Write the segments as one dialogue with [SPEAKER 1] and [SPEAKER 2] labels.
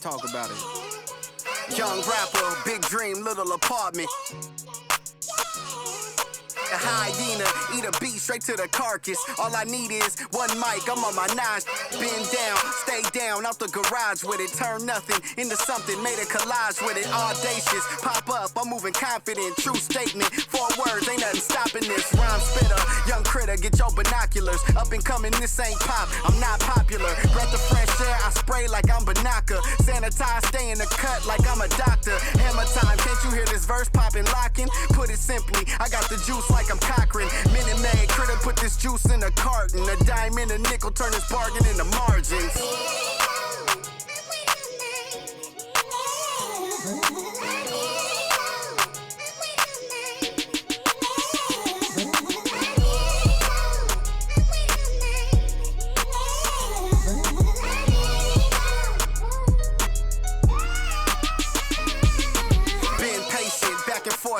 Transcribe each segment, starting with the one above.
[SPEAKER 1] Let's talk about it. Young rapper, big dream, little apartment. A hyena, eat a beat straight to the carcass. All I need is one mic, I'm on my nine. Bend down, stay down, out the garage with it. Turn nothing into something, made a collage with it. Audacious, pop up, I'm moving confident. True statement, 4 words, ain't nothing stopping this. Rhyme spitter, young critter, get your binoculars. Up and coming, this ain't pop, I'm not popular. Breath of fresh air, I spray like I'm Banaka. Sanitize, stay in the cut like I'm a doctor. Hammer time, can't you hear this verse popping, locking? Put it simply, I got the juice like I'm Cochran. Minute Maid, critter put this juice in a carton. A dime and a nickel turn this bargain into margins.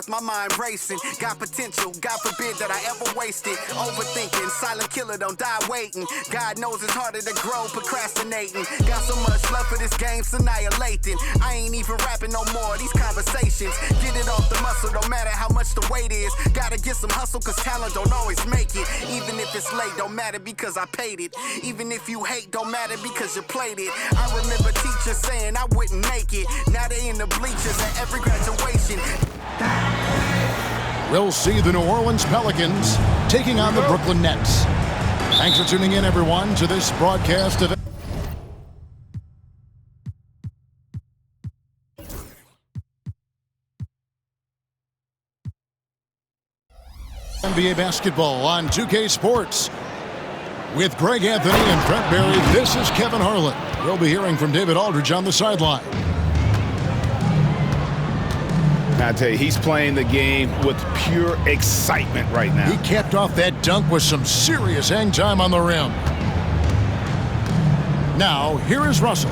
[SPEAKER 1] My mind racing, got potential, God forbid that I ever waste it. Overthinking, silent killer, don't die waiting. God knows it's harder to grow, procrastinating. Got so much love for this game, it's annihilating. I ain't even rapping no more, these conversations. Get it off the muscle, don't matter how much the weight is. Gotta get some hustle, cause talent don't always make it. Even if it's late, don't matter because I paid it. Even if you hate, don't matter because you played it. I remember teachers saying I wouldn't make it. Now they in the bleachers at every graduation.
[SPEAKER 2] We'll see the New Orleans Pelicans taking on the Brooklyn Nets. Thanks for tuning in, everyone, to this broadcast of NBA basketball on 2K Sports. With Greg Anthony and Brent Barry, this is Kevin Harlan. We'll be hearing from David Aldridge on the sideline.
[SPEAKER 3] I tell you, he's playing the game with pure excitement right now.
[SPEAKER 2] He capped off that dunk with some serious hang time on the rim. Now, here is Russell.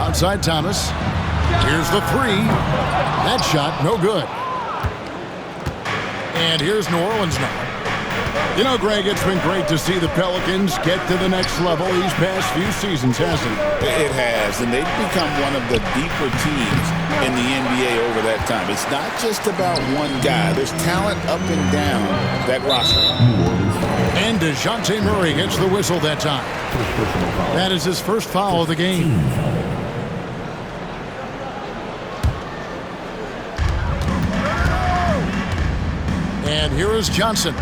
[SPEAKER 2] Outside Thomas. Here's the 3. That shot, no good. And here's New Orleans now. You know, Greg, it's been great to see the Pelicans get to the next level these past few seasons, hasn't it?
[SPEAKER 3] It has, and they've become one of the deeper teams in the NBA over that time. It's not just about one guy. There's talent up and down that roster.
[SPEAKER 2] And DeJounte Murray gets the whistle that time. That is his first foul of the game. And here is Johnson.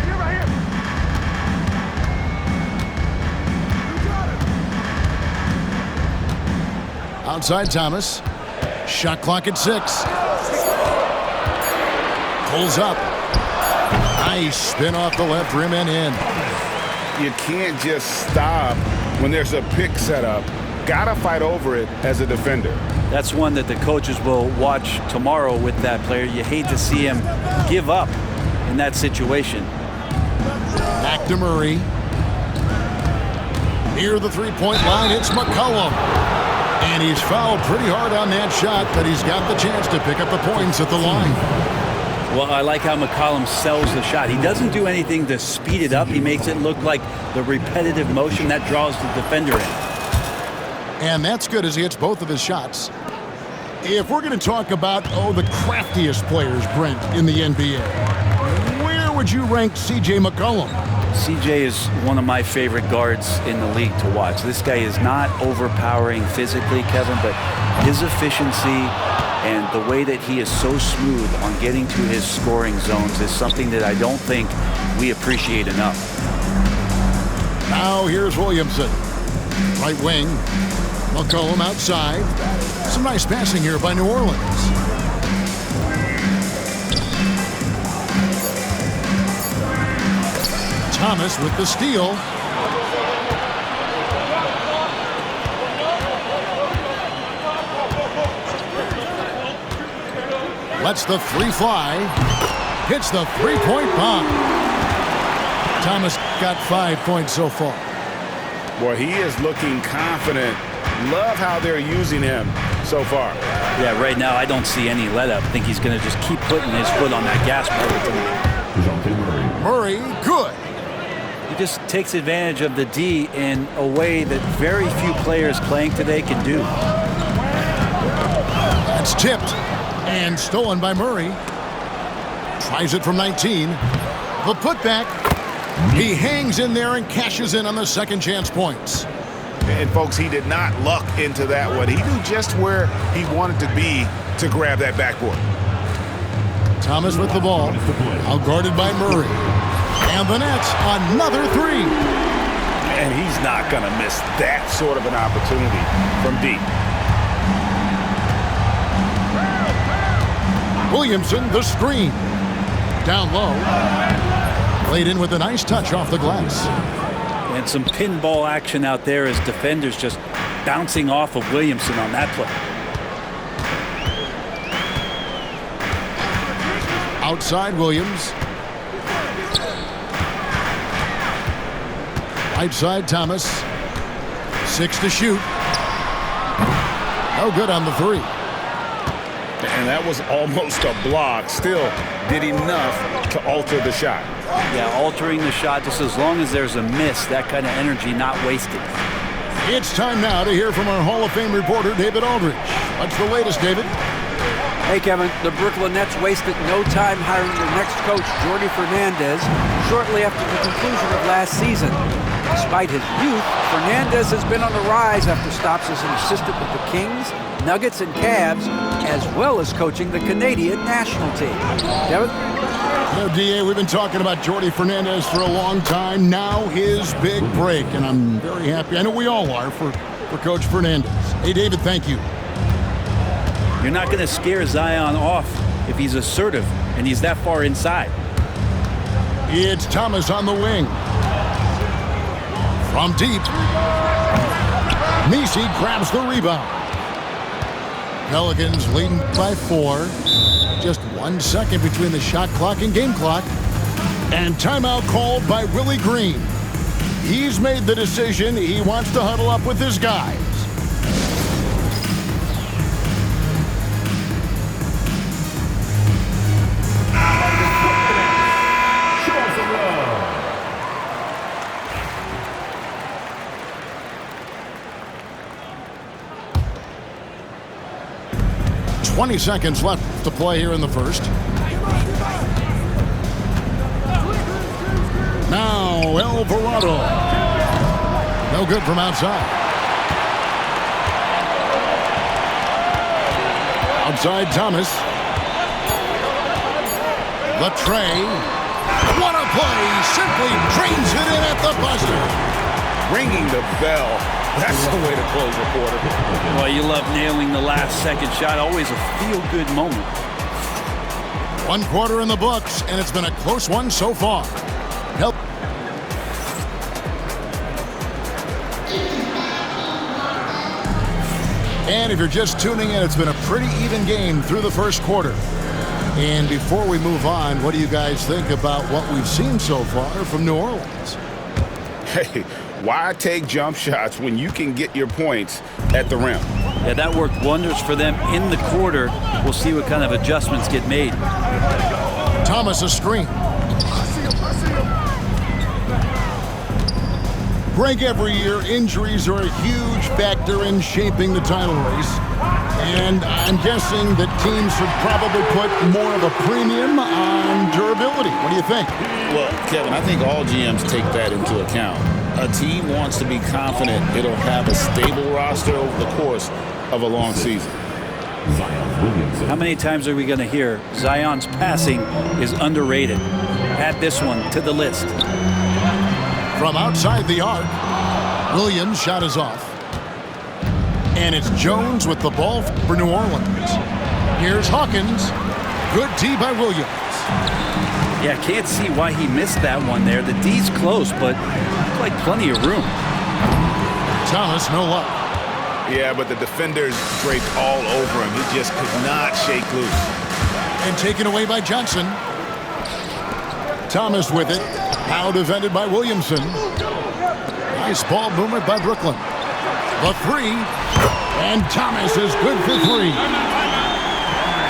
[SPEAKER 2] Outside Thomas. Shot clock at 6. Pulls up. Nice spin off the left rim and in.
[SPEAKER 3] You can't just stop when there's a pick set up. Gotta fight over it as a defender.
[SPEAKER 4] That's one that the coaches will watch tomorrow with that player. You hate to see him give up in that situation.
[SPEAKER 2] Back to Murray. Near the three-point line, it's McCollum. And he's fouled pretty hard on that shot, but he's got the chance to pick up the points at the line.
[SPEAKER 4] Well, I like how McCollum sells the shot. He doesn't do anything to speed it up. He makes it look like the repetitive motion that draws the defender in.
[SPEAKER 2] And that's good as he hits both of his shots. If we're going to talk about, the craftiest players, Brent, in the NBA, where would you rank C.J. McCollum?
[SPEAKER 4] CJ is one of my favorite guards in the league to watch. This guy is not overpowering physically, Kevin, but his efficiency and the way that he is so smooth on getting to his scoring zones is something that I don't think we appreciate enough.
[SPEAKER 2] Now here's Williamson. Right wing. McCollum outside. Some nice passing here by New Orleans. Thomas with the steal. Lets the 3 fly. Hits the 3-point bomb. Thomas got 5 points so far.
[SPEAKER 3] Boy, he is looking confident. Love how they're using him so far.
[SPEAKER 4] Yeah, right now I don't see any let up. I think he's going to just keep putting his foot on that gas pedal.
[SPEAKER 2] Murray, good.
[SPEAKER 4] He just takes advantage of the D in a way that very few players playing today can do.
[SPEAKER 2] That's tipped and stolen by Murray. Tries it from 19. The putback. He hangs in there and cashes in on the second chance points.
[SPEAKER 3] And, folks, he did not luck into that one. He knew just where he wanted to be to grab that backboard.
[SPEAKER 2] Thomas with the ball. Now guarded by Murray. And the Nets, another three.
[SPEAKER 3] And he's not going to miss that sort of an opportunity from deep.
[SPEAKER 2] Williamson, the screen. Down low. Laid in with a nice touch off the glass.
[SPEAKER 4] And some pinball action out there as defenders just bouncing off of Williamson on that play.
[SPEAKER 2] Outside Williams. Right side Thomas. 6 to shoot. No good on the three.
[SPEAKER 3] And that was almost a block. Still did enough to alter the shot.
[SPEAKER 4] Yeah, altering the shot just as long as there's a miss, that kind of energy not wasted.
[SPEAKER 2] It's time now to hear from our Hall of Fame reporter, David Aldridge. What's the latest, David?
[SPEAKER 5] Hey, Kevin, the Brooklyn Nets wasted no time hiring their next coach, Jordi Fernandez, shortly after the conclusion of last season. Despite his youth, Fernandez has been on the rise after stops as an assistant with the Kings, Nuggets, and Cavs, as well as coaching the Canadian national team. Kevin?
[SPEAKER 2] You know, DA, we've been talking about Jordi Fernandez for a long time. Now his big break, and I'm very happy. I know we all are for Coach Fernandez. Hey, David, thank you.
[SPEAKER 4] You're not going to scare Zion off if he's assertive and he's that far inside.
[SPEAKER 2] It's Thomas on the wing. From deep. Messi grabs the rebound. Pelicans leading by 4. Just 1 second between the shot clock and game clock. And timeout called by Willie Green. He's made the decision. He wants to huddle up with his guys. .20 seconds left to play here in the first. Now Alvarado. No good from outside. Outside Thomas. The tray. What a play. Simply drains it in at the buzzer.
[SPEAKER 3] Ringing the bell. That's the way to close a quarter.
[SPEAKER 4] Well, you love nailing the last second shot. Always a feel-good moment.
[SPEAKER 2] 1 quarter in the books, and it's been a close one so far. Help. And if you're just tuning in, it's been a pretty even game through the first quarter. And before we move on, what do you guys think about what we've seen so far from New Orleans?
[SPEAKER 3] Hey, why take jump shots when you can get your points at the rim?
[SPEAKER 4] Yeah, that worked wonders for them in the quarter. We'll see what kind of adjustments get made.
[SPEAKER 2] Thomas a screen. Greg, every year, injuries are a huge factor in shaping the title race. And I'm guessing that teams should probably put more of a premium on durability. What do you think?
[SPEAKER 3] Well, Kevin, I think all GMs take that into account. A team wants to be confident it'll have a stable roster over the course of a long season.
[SPEAKER 4] How many times are we going to hear Zion's passing is underrated? Add this one to the list.
[SPEAKER 2] From outside the arc, Williams' shot is off. And it's Jones with the ball for New Orleans. Here's Hawkins. Good D by Williams.
[SPEAKER 4] Yeah, can't see why he missed that one there. The D's close, but like plenty of room.
[SPEAKER 2] Thomas, no luck.
[SPEAKER 3] Yeah, but the defenders draped all over him. He just could not shake loose.
[SPEAKER 2] And taken away by Johnson. Thomas with it. Now defended by Williamson. Nice ball movement by Brooklyn. The three. And Thomas is good for 3.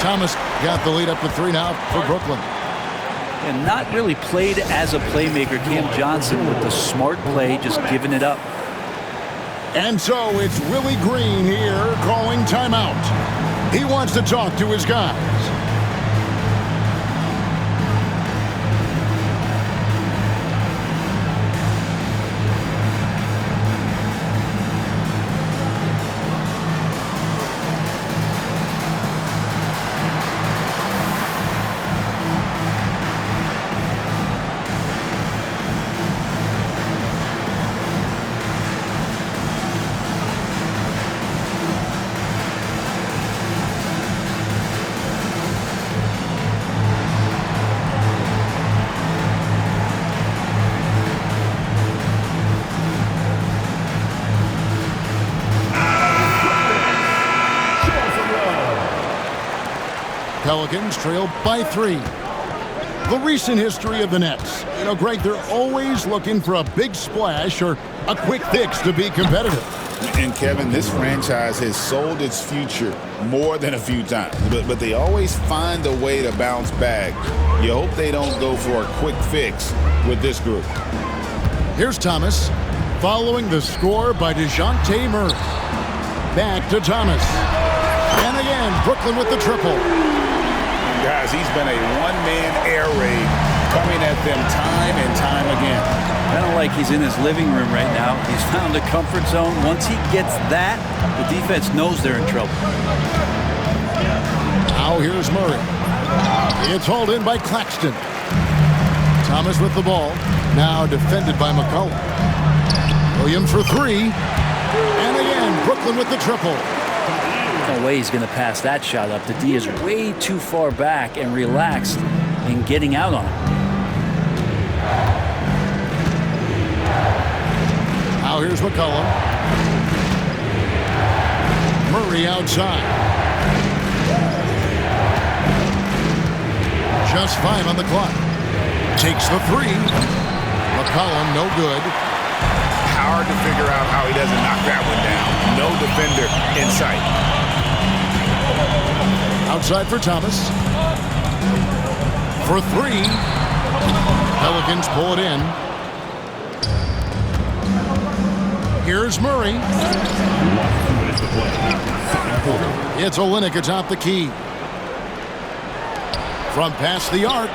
[SPEAKER 2] Thomas got the lead up to 3 now for Brooklyn.
[SPEAKER 4] And not really played as a playmaker. Cam Johnson with the smart play, just giving it up.
[SPEAKER 2] And so it's Willie Green here calling timeout. He wants to talk to his guys. Pelicans trail by 3. The recent history of the Nets. You know, Greg, they're always looking for a big splash or a quick fix to be competitive.
[SPEAKER 3] And, Kevin, this franchise has sold its future more than a few times. But they always find a way to bounce back. You hope they don't go for a quick fix with this group.
[SPEAKER 2] Here's Thomas, following the score by DeJounte Murray. Back to Thomas. And again, Brooklyn with the triple.
[SPEAKER 3] Guys, he's been a one-man air raid coming at them time and time again.
[SPEAKER 4] Kind of like he's in his living room right now. He's found a comfort zone. Once he gets that, the defense knows they're in trouble.
[SPEAKER 2] Now here's Murray. It's hauled in by Claxton. Thomas with the ball. Now defended by McCollum. Williams for 3. And again, Brooklyn with the triple.
[SPEAKER 4] No way he's going to pass that shot up. The D is way too far back and relaxed in getting out on it.
[SPEAKER 2] Now here's McCollum. Murray outside. Just 5 on the clock. Takes the 3. McCollum no good.
[SPEAKER 3] Hard to figure out how he doesn't knock that one down. No defender in sight.
[SPEAKER 2] Outside for Thomas. For 3. Pelicans pull it in. Here's Murray. It's Olynyk atop the key. From past the arc.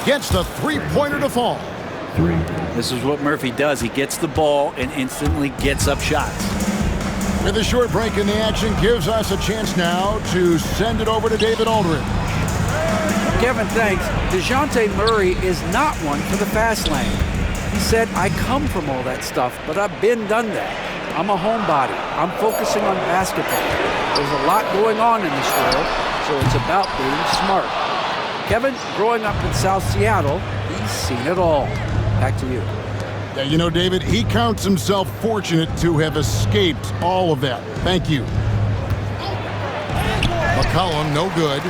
[SPEAKER 2] Gets the three-pointer to fall.
[SPEAKER 4] This is what Murphy does. He gets the ball and instantly gets up shots.
[SPEAKER 2] With a short break in the action, gives us a chance now to send it over to David Aldridge.
[SPEAKER 5] Kevin, thanks. DeJounte Murray is not one for the fast lane. He said, I come from all that stuff, but I've been done that. I'm a homebody. I'm focusing on basketball. There's a lot going on in this world, so it's about being smart. Kevin, growing up in South Seattle, he's seen it all. Back to you.
[SPEAKER 2] Yeah, you know, David, he counts himself fortunate to have escaped all of that. Thank you. McCollum, no good.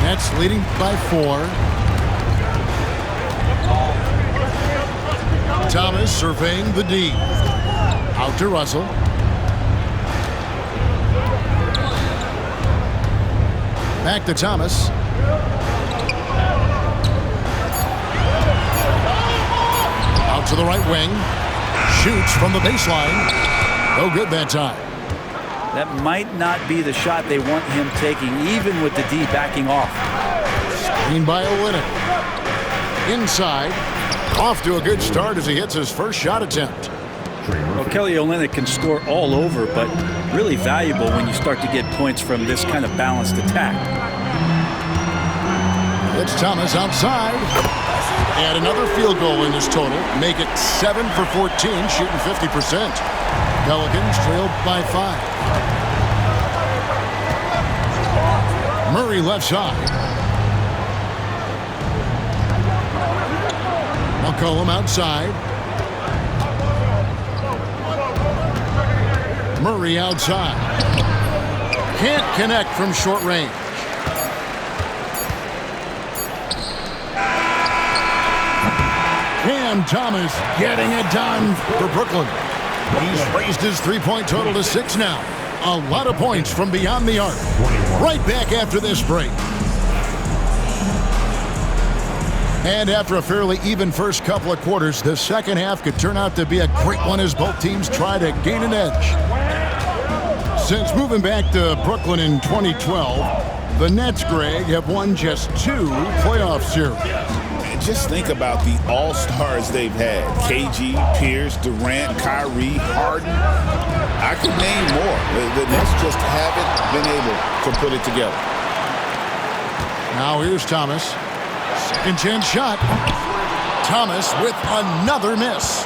[SPEAKER 2] Nets leading by 4. Thomas surveying the D. Out to Russell. Back to Thomas. Out to the right wing. Shoots from the baseline. No good that time.
[SPEAKER 4] That might not be the shot they want him taking, even with the D backing off.
[SPEAKER 2] Screen by Olynyk. Inside. Off to a good start as he hits his first shot attempt.
[SPEAKER 4] Well, Kelly Olynyk can score all over, but really valuable when you start to get points from this kind of balanced attack.
[SPEAKER 2] It's Thomas outside. And another field goal in this total. Make it 7 for 14, shooting 50%. Pelicans trailed by 5. Murray left side. McCollum outside. Murray outside. Can't connect from short range. Cam Thomas getting it done for Brooklyn. He's raised his three-point total to 6 now. A lot of points from beyond the arc. Right back after this break. And after a fairly even first couple of quarters, the second half could turn out to be a great one as both teams try to gain an edge. Since moving back to Brooklyn in 2012, the Nets, Greg, have won just 2 playoff series.
[SPEAKER 3] And just think about the all-stars they've had. KG, Pierce, Durant, Kyrie, Harden. I could name more. The Nets just haven't been able to put it together.
[SPEAKER 2] Now here's Thomas. Second chance shot. Thomas with another miss.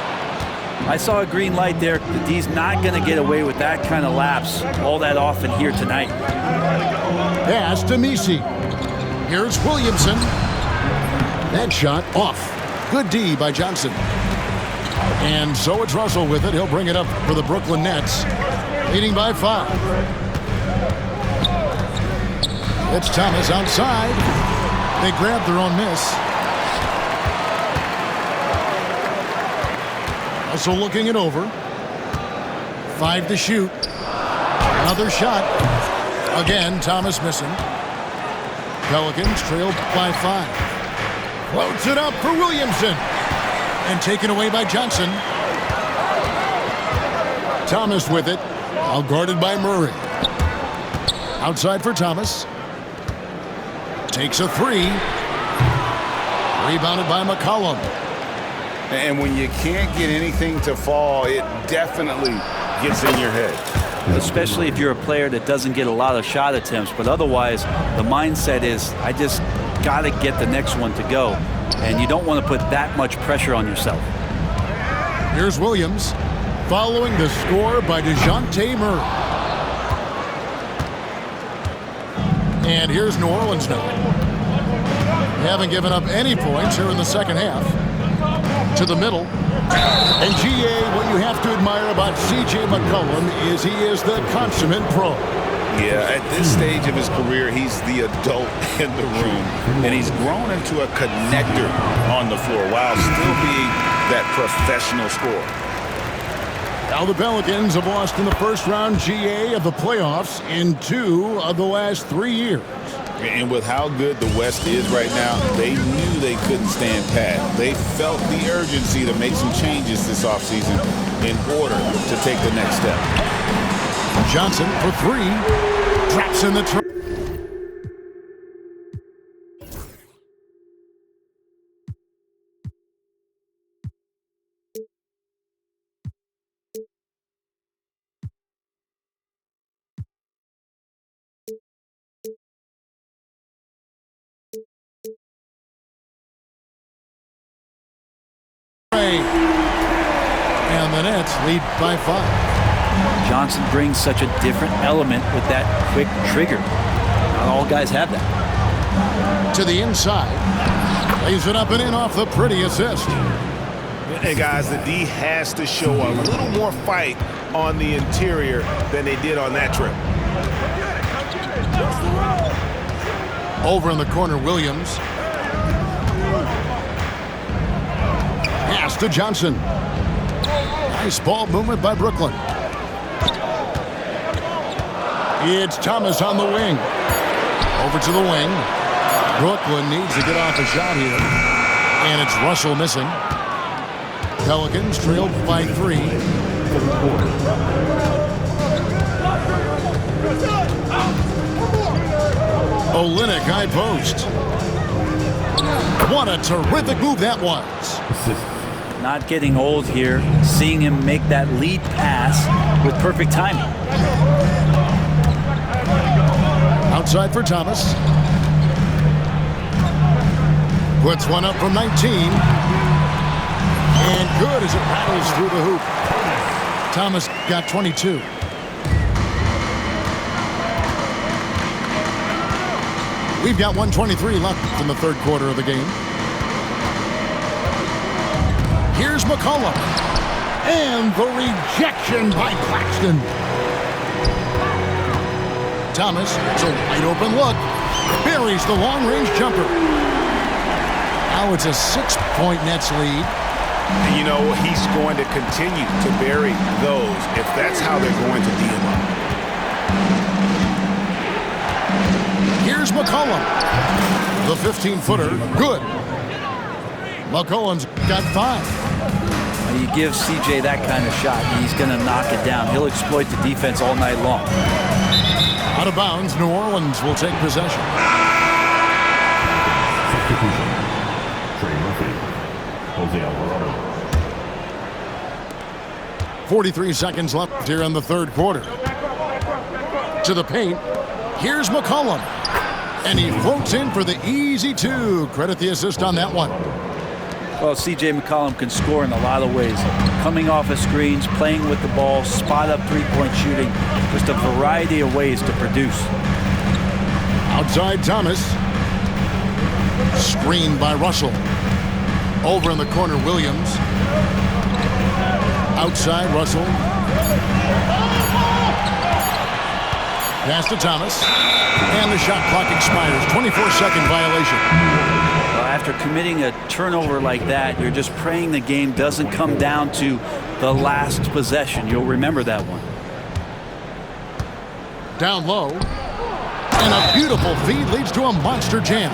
[SPEAKER 4] I saw a green light there. The D's not going to get away with that kind of lapse all that often here tonight.
[SPEAKER 2] Pass to Messi. Here's Williamson. That shot off. Good D by Johnson. And so it's Russell with it. He'll bring it up for the Brooklyn Nets, leading by 5. It's Thomas outside. They grab their own miss. Also looking it over. 5 to shoot. Another shot. Again, Thomas missing. Pelicans trailed by 5. Floats it up for Williamson. And taken away by Johnson. Thomas with it. Now guarded by Murray. Outside for Thomas. Takes a 3. Rebounded by McCollum.
[SPEAKER 3] And when you can't get anything to fall, it definitely gets in your head.
[SPEAKER 4] Especially if you're a player that doesn't get a lot of shot attempts. But otherwise, the mindset is, I just got to get the next one to go. And you don't want to put that much pressure on yourself.
[SPEAKER 2] Here's Williams, following the score by DeJounte Murray. And here's New Orleans now. They haven't given up any points here in the second half. To the middle. And GA, what you have to admire about C.J. McCollum is he is the consummate pro.
[SPEAKER 3] Yeah, at this stage of his career, he's the adult in the room. And he's grown into a connector on the floor while still being that professional scorer.
[SPEAKER 2] Now the Pelicans have lost in the first round, GA, of the playoffs in 2 of the last 3 years.
[SPEAKER 3] And with how good the West is right now, they knew they couldn't stand pat. They felt the urgency to make some changes this offseason in order to take the next step.
[SPEAKER 2] Johnson for 3. Traps in the trap. And the Nets lead by 5.
[SPEAKER 4] Johnson brings such a different element with that quick trigger. Not all guys have that.
[SPEAKER 2] To the inside. Lays it up and in off the pretty assist.
[SPEAKER 6] Hey guys, the D has to show a little more fight on the interior than they did on that trip.
[SPEAKER 2] Over in the corner, Williams. Pass to Johnson. Nice ball movement by Brooklyn. It's Thomas on the wing. Over to the wing. Brooklyn needs to get off a shot here. And it's Russell missing. Pelicans trailed by 3. Olynyk high post. What a terrific move that was.
[SPEAKER 4] Not getting old here. Seeing him make that lead pass with perfect timing.
[SPEAKER 2] Outside for Thomas. Puts one up from 19. And good as it rattles through the hoop. Thomas got 22. We've got 1:23 left in the third quarter of the game. Here's McCollum. And the rejection by Claxton. Thomas, it's a wide open look. Buries the long-range jumper. Now it's a 6-point Nets lead.
[SPEAKER 6] And you know, he's going to continue to bury those if that's how they're going to D him up.
[SPEAKER 2] Here's McCollum. The 15-footer, good. McCollum's got 5.
[SPEAKER 4] When you give CJ that kind of shot, he's going to knock it down. He'll exploit the defense all night long.
[SPEAKER 2] Out of bounds, New Orleans will take possession.
[SPEAKER 7] Substitution. Trey Murphy. Jose Alvarado.
[SPEAKER 2] 43 seconds left here in the third quarter. To the paint. Here's McCollum. And he floats in for the easy two. Credit the assist on that one.
[SPEAKER 4] Well, C.J. McCollum can score in a lot of ways. Coming off of screens, playing with the ball, spot-up three-point shooting. Just a variety of ways to produce.
[SPEAKER 2] Outside Thomas. Screened by Russell. Over in the corner, Williams. Outside Russell. Pass to Thomas. And the shot clock expires. 24-second violation.
[SPEAKER 4] After committing a turnover like that, you're just praying the game doesn't come down to the last possession. You'll remember that one.
[SPEAKER 2] Down low. And a beautiful feed leads to a monster jam.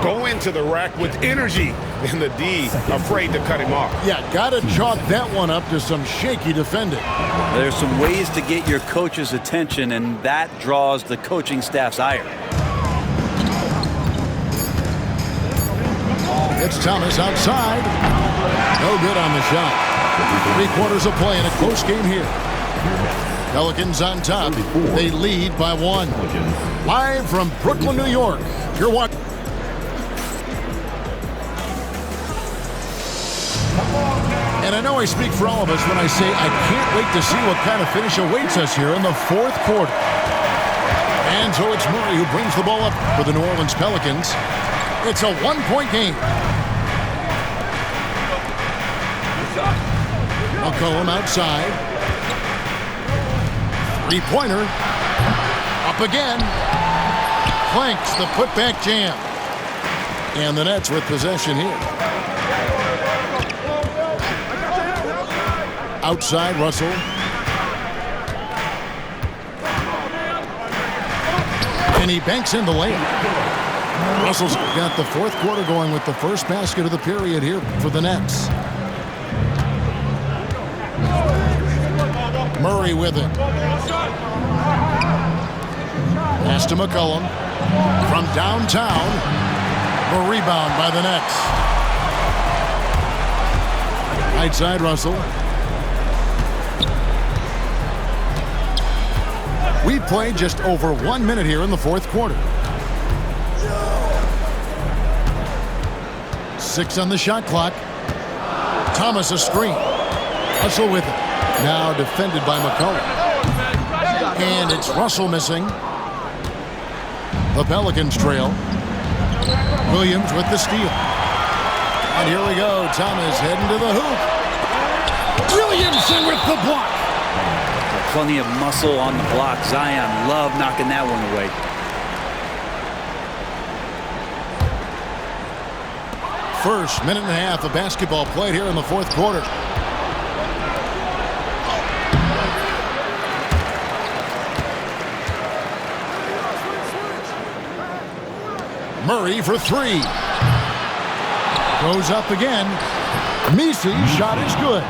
[SPEAKER 6] Go into the rack with energy, and the D afraid to cut him off.
[SPEAKER 2] Yeah, gotta chalk that one up to some shaky defending.
[SPEAKER 4] There's some ways to get your coach's attention, and that draws the coaching staff's ire.
[SPEAKER 2] It's Thomas outside. No good on the shot. 3/4 of play in a close game here. Pelicans on top. They lead by 1. Live from Brooklyn, New York. You're watching. And I know I speak for all of us when I say I can't wait to see what kind of finish awaits us here in the fourth quarter. And so it's Murray who brings the ball up for the New Orleans Pelicans. It's a 1-point game. McCollum outside. Three-pointer. Up again. Clanks the putback jam. And the Nets with possession here. Outside Russell. And he banks in the layup. Russell's got the fourth quarter going with the first basket of the period here for the Nets. Murray with it. Pass to McCollum. From downtown. A rebound by the Nets. Right side Russell. We've played just over 1 minute here in the fourth quarter. 6 on the shot clock. Thomas a screen. Russell with it. Now defended by McCollum. And it's Russell missing. The Pelicans trail. Williams with the steal. And here we go. Thomas heading to the hoop. Williamson with the block.
[SPEAKER 4] Plenty of muscle on the block. Zion love knocking that one away.
[SPEAKER 2] First minute and a half of basketball played here in the fourth quarter. Murray for 3. Goes up again. Misi's shot is good.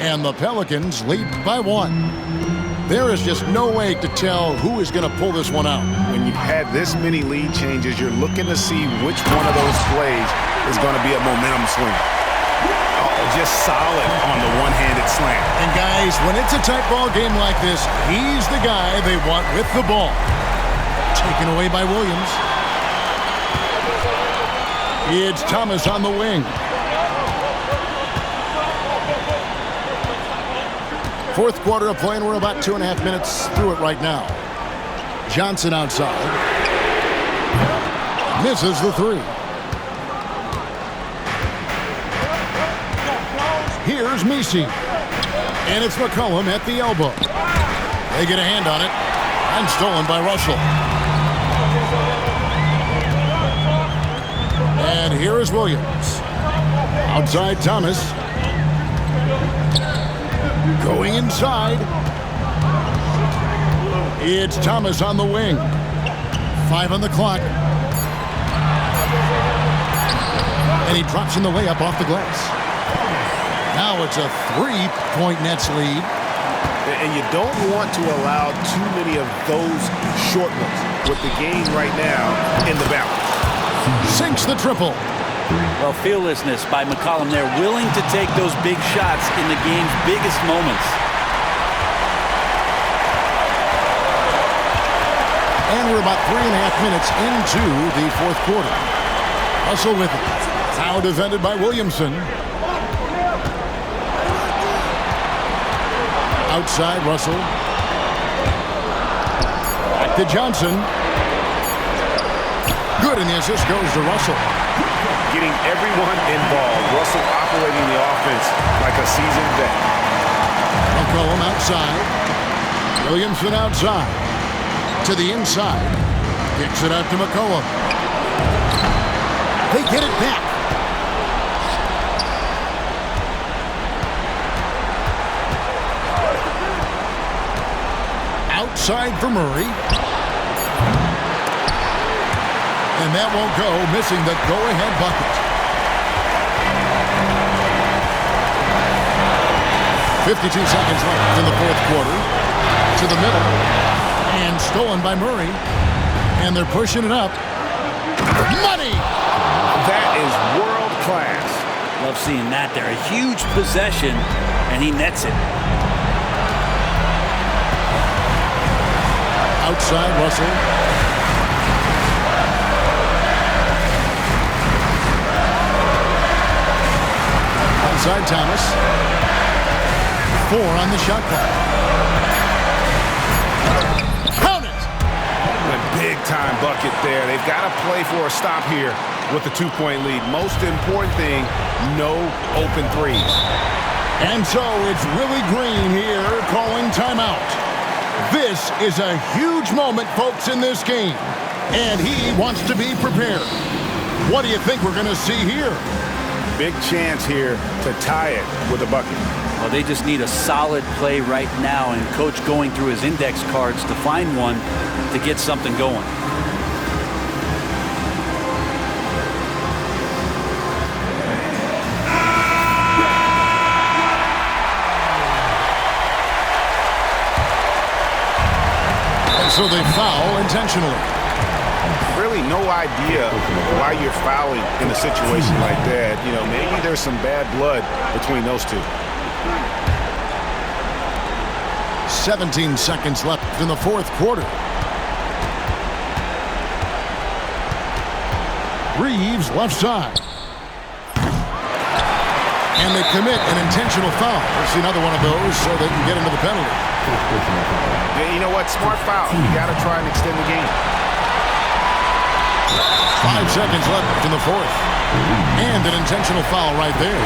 [SPEAKER 2] And the Pelicans lead by 1. There is just no way to tell who is going to pull this one out.
[SPEAKER 6] When you've had this many lead changes, you're looking to see which one of those plays is going to be a momentum swing. Oh, just solid on the one-handed slam.
[SPEAKER 2] And guys, when it's a tight ball game like this, he's the guy they want with the ball. Taken away by Williams. It's Thomas on the wing. Fourth quarter of play, and we're about 2.5 minutes through it right now. Johnson outside. Misses the 3. Here's Misi. And it's McCollum at the elbow. They get a hand on it. And stolen by Russell. And here is Williams. Outside Thomas. Going inside. It's Thomas on the wing. 5 on the clock. And he drops in the layup off the glass. Now it's a 3-point Nets lead.
[SPEAKER 6] And you don't want to allow too many of those short ones with the game right now in the balance.
[SPEAKER 2] Sinks the triple.
[SPEAKER 4] Well, fearlessness by McCollum there, willing to take those big shots in the game's biggest moments.
[SPEAKER 2] And we're about 3.5 minutes into the fourth quarter. Russell with it. Now defended by Williamson. Outside, Russell. Back to Johnson. Good, and the assist goes to Russell.
[SPEAKER 6] Getting everyone involved. Russell operating the offense like a seasoned vet.
[SPEAKER 2] McCollum outside. Williamson outside. To the inside. Kicks it out to McCollum. They get it back. Outside for Murray. And that won't go, missing the go-ahead bucket. 52 seconds left in the fourth quarter. To the middle. And stolen by Murray. And they're pushing it up. Money!
[SPEAKER 6] That is world class.
[SPEAKER 4] Love seeing that there. A huge possession, and he nets it.
[SPEAKER 2] Outside, Russell. Inside, Thomas. 4 on the shot clock. Count it!
[SPEAKER 6] A big-time bucket there. They've got to play for a stop here with the 2-point lead. Most important thing, no open threes.
[SPEAKER 2] And so it's Willie Green here calling timeout. This is a huge moment, folks, in this game. And he wants to be prepared. What do you think we're going to see here?
[SPEAKER 6] Big chance here to tie it with a bucket.
[SPEAKER 4] Well, they just need a solid play right now, and Coach going through his index cards to find one to get something going.
[SPEAKER 2] And so they foul intentionally.
[SPEAKER 6] Really no idea why you're fouling in a situation like that. You know, maybe there's some bad blood between those two.
[SPEAKER 2] 17 seconds left in the fourth quarter. Reeves left side. And they commit an intentional foul. We'll see another one of those so they can get into the penalty.
[SPEAKER 6] Yeah, you know what? Smart foul. You got to try and extend the game.
[SPEAKER 2] 5 seconds left in the fourth. And an intentional foul right there.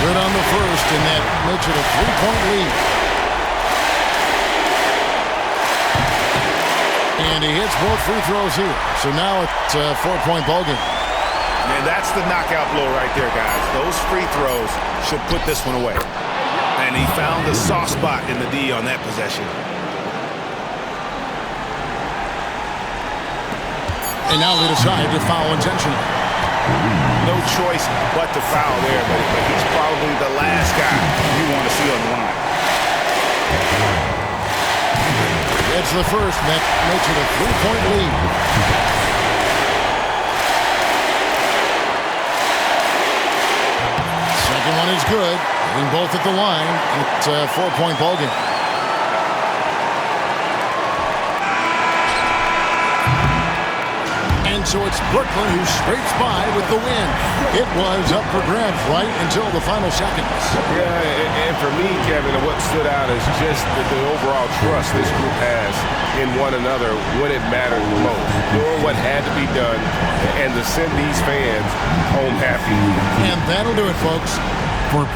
[SPEAKER 2] Good on the first, and that makes it a 3-point lead. And he hits both free throws here. So now it's a 4-point ballgame.
[SPEAKER 6] And that's the knockout blow right there, guys. Those free throws should put this one away. And he found the soft spot in the D on that possession.
[SPEAKER 2] And now they decide to foul intentionally.
[SPEAKER 6] No choice but to foul there, but he's probably the last guy you want to see on the line.
[SPEAKER 2] It's the first, and that makes it a 3-point lead. Second one is good. Hitting both at the line. It's a 4-point ballgame. And so it's Brooklyn who scrapes by with the win. It was up for grabs right until the final seconds.
[SPEAKER 6] Yeah, and for me, Kevin, what stood out is just the overall trust this group has in one another when it mattered most. Doing what had to be done and to send these fans home happy.
[SPEAKER 2] And that'll do it, folks. For